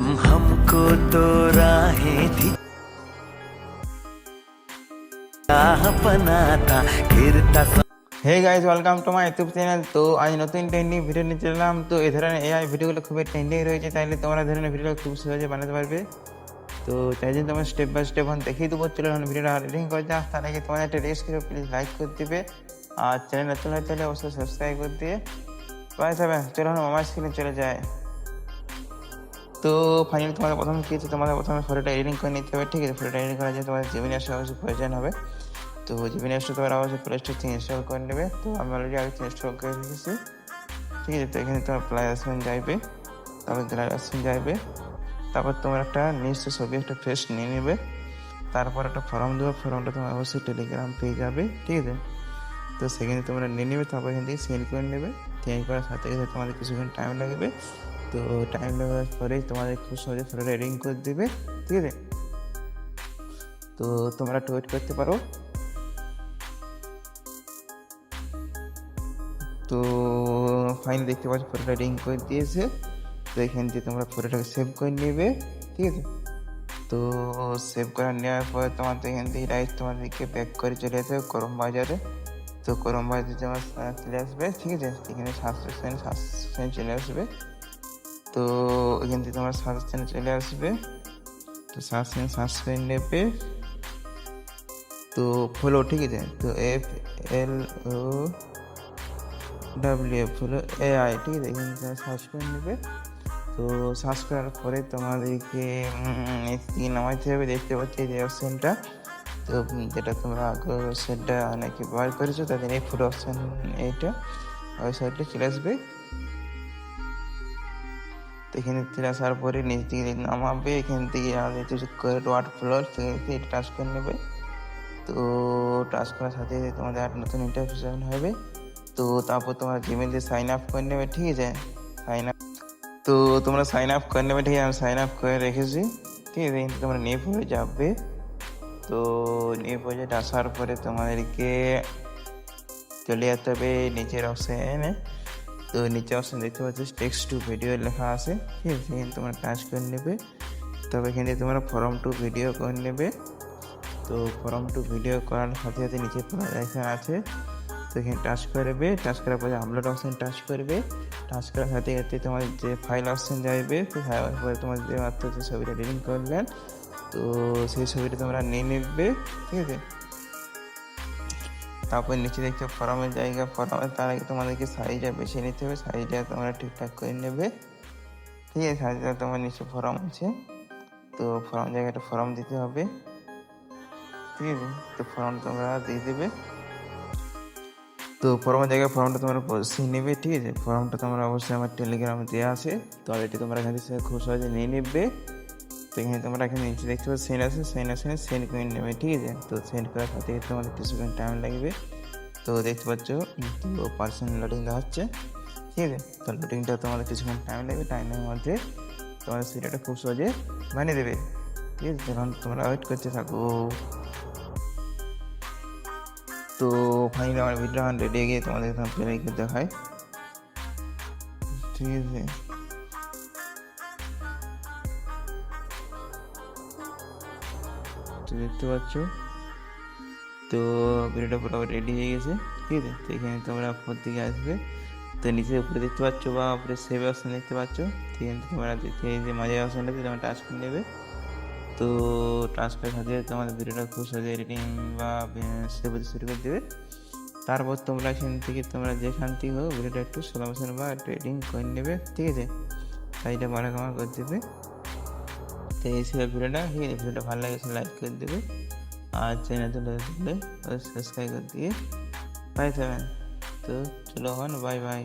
हमको तो राहें थी बनाता गिरता। Hey guys welcome to my YouTube channel. তো আজ নতুন ট্রেন্ডিং ভিডিও নিয়ে চললাম। তো এই ধরনের এআই ভিডিওগুলো খুবই ট্রেন্ডিং রয়েছে, তাইলে তোমরা ধরনের ভিডিওগুলো খুব সহজে বানাতে পারবে। তো তাই জন্য তোমার স্টেপ বাই স্টেপ দেখিয়ে দেবো। চলো ভিডিওটা রিডিং করে যাও। তার আগে তোমাদের একটা রেস করে প্লিজ লাইক করে দিবে, আর চ্যানেল নতুন হয়ে চলে অবশ্যই সাবস্ক্রাইব করে দিয়ে পাই যাবে। চলো আমার স্ক্রিনে চলে যায়। তো ফাইনালি তোমাদের প্রথমে কী হচ্ছে, তোমাদের প্রথমে ফটোটা এডিটিং করে নিতে হবে। ঠিক আছে, ফটোটা এডিটিং করার জন্য তোমাদের জেমিনি অ্যাপস অবশ্যই প্রয়োজন হবে। তো জেমিনি অ্যাপসটা তোমরা অবশ্যই প্লে স্টোর থেকে ইনস্টল করে নেবে। তো আমি অলরেডি আগে ইনস্টল করে রেখেছি। ঠিক আছে, তো এখানে তোমার প্লাই অপশন যাইবে, তারপর গ্লাইড অপশন যাইবে, তারপর তোমার একটা নিজস্ব ছবি একটা ফেস নিয়ে নেবে, তারপর একটা ফর্ম দেবে। ফর্মটা তোমার অবশ্যই টেলিগ্রাম পেয়ে যাবে। ঠিক আছে, তো সেখানে তোমরা নিয়ে নেবে, তারপর এখান থেকে সেন্ড করে নেবে। সেন্ড করার সাথে সাথে তোমাদের কিছুক্ষণ টাইম লাগবে। তো টাইম লাগার পরেই তোমাদের খুব সহজে ফটোটা এডিটিং করে দেবে। ঠিক আছে, তো তোমরা একটু ওয়েট করতে পারো। তো ফাইনালি দেখতে পাচ্ছ ফটোটা এডিটিং করে দিয়েছে। তো এখান থেকে তোমরা ফটোটাকে সেভ করে নেবে। ঠিক আছে, তো সেভ করে নেওয়ার পরে তোমাদের এখান থেকে ডাইরেক্ট তোমাদেরকে ব্যাক করে চলে যেতে হবে ক্রোম বাজারে। তো ক্রোম বাজারে তোমার চলে আসবে। ঠিক আছে, এখানে সাবস্ক্রিপশন চলে আসবে। তো এখান থেকে তোমার সাবস্ক্রিপশন চলে আসবে। তো সাবস্ক্রিপশন সার্চ করে নেবে। তো ফলো, ঠিক আছে, তো FLOW হলো AI। ঠিক আছে, এখানে তোমরা সার্চ করে নেবে। তো সার্চ করার পরে তোমাদেরকে নামাইতে হবে। দেখতে পাচ্ছি যে অপশানটা, তো যেটা তোমরা আগে ওয়েবসাইটটা অনেকে ব্যবহার করেছো, তাদের এই ফুড অপশান এইটা ওয়েবসাইটটা চলে আসবে। তো এখানে চলে আসার পরে নিচ দিকে নামাবে। এখান থেকে আমাদের ওয়ার্ড ফ্লো এটা টাচ করে নেবে। তো টাচ করার সাথে তোমাদের একটা নতুন ইন্টারফেস হবে। তো তারপর তোমরা জিমেল দিয়ে সাইন আপ করে নেবে। ঠিক আছে, তো তোমরা সাইন আপ করে নেবে। ঠিক আছে, আমি সাইন আপ করে রেখেছি। ঠিক আছে, তোমরা নিয়ে পড়ে যাবে। তো নিয়ে পড়ে আসার পরে তোমাদেরকে চলে যেতে হবে নিচের অপশানে। তো নিচের অপশান দেখতে পাচ্ছ টেক্সট টু ভিডিও লেখা আছে। ঠিক আছে, এখানে তোমরা টাচ করে নেবে। তবে এখানে তোমরা ফর্ম টু ভিডিও করে নেবে। তো ফর্ম টু ভিডিও করার সাথে সাথে নিচে এখানে আছে, তো এখানে টাচ করবে। টাচ করার পরে আপলোড অপশান টাচ করবে। টাচ করার সাথে সাথে তোমার যে ফাইল অপশান যাবে, তো ফাইল পরে তোমার যে মাত্র যে ছবিটা এডিটিং করলেন, তো সেই ছবিটা তোমরা নিয়ে নেবে। ঠিক আছে, তারপর নিচে দেখতে ফর্মের জায়গা, ফর্মের তার আগে তোমাদেরকে সাইজটা বেছে নিতে হবে। সাইজটা তোমরা ঠিকঠাক করে নেবে। ঠিক আছে, সাইজটা তোমার নিচে ফর্ম আছে, তো ফর্ম জায়গাটা ফর্ম দিতে হবে। ঠিক আছে, তো ফর্ম তোমরা দিয়ে দেবে। তো ফর্মের জায়গায় ফর্মটা তোমরা বসিয়ে নেবে। ঠিক আছে, ফর্মটা তোমরা অবশ্যই আমার টেলিগ্রামে দেওয়া আছে, তো এটি তোমরা এখান থেকে খুব সহজে নিয়ে নেবে। তো এখানে তোমরা এখানে নিচে দেখতে পাচ্ছ সেন্ড আছে, সেন্ড করে নেবে। ঠিক আছে, তো সেন্ড করার সাথে তোমাদের কিছুক্ষণ টাইম লাগবে। তো দেখতে পাচ্ছ তো পার্সেন্ট লোডিং দেখাচ্ছে। ঠিক আছে, তো লোডিংটা তোমাদের কিছুক্ষণ টাইম লাগবে। টাইমের মধ্যে তোমাদের সিরিয়ালটা খুব সহজে বানিয়ে দেবে। ঠিক আছে, যখন তোমরা ওয়েট করতে থাকো। তো ফাইনালি আমার ভিডিও এখন রেডি গিয়ে তোমাদের প্লে করে দেখায়। ঠিক আছে, তো দেখতে পাচ্ছ তো ভিডিওটা পুরো রেডি হয়ে গেছে। ঠিক আছে, তো এখানে তোমরা উপর দিকে আসবে। তো নিচে উপরে দেখতে পাচ্ছ বা উপরে সেভ অপশান দেখতে পাচ্ছ। ঠিক আছে, তোমরা দেখতে যে মাঝের অপশানটাতে তোমরা টাচ করে নেবে। তো টাচ করার সাথে তোমাদের ভিডিওটা খুব সহজে এডিটিং বা সেভ হতে শুরু করে দেবে। তারপর তোমরা এখান থেকে তোমরা যেখান থেকে হোক ভিডিওটা একটু স্লো মোশন বা একটু এডিটিং করে নেবে। ঠিক আছে, সাইডটা বড় কমা করে দেবে। তো এই ছিল ভিডিওটা। ঠিক আছে, ভিডিওটা ভালো লাগলে লাইক করে দেবে, আর চ্যানেল তুলে সাবস্ক্রাইব করে দিয়ে পাই যাবেন। তো চলো এখন বাই বাই।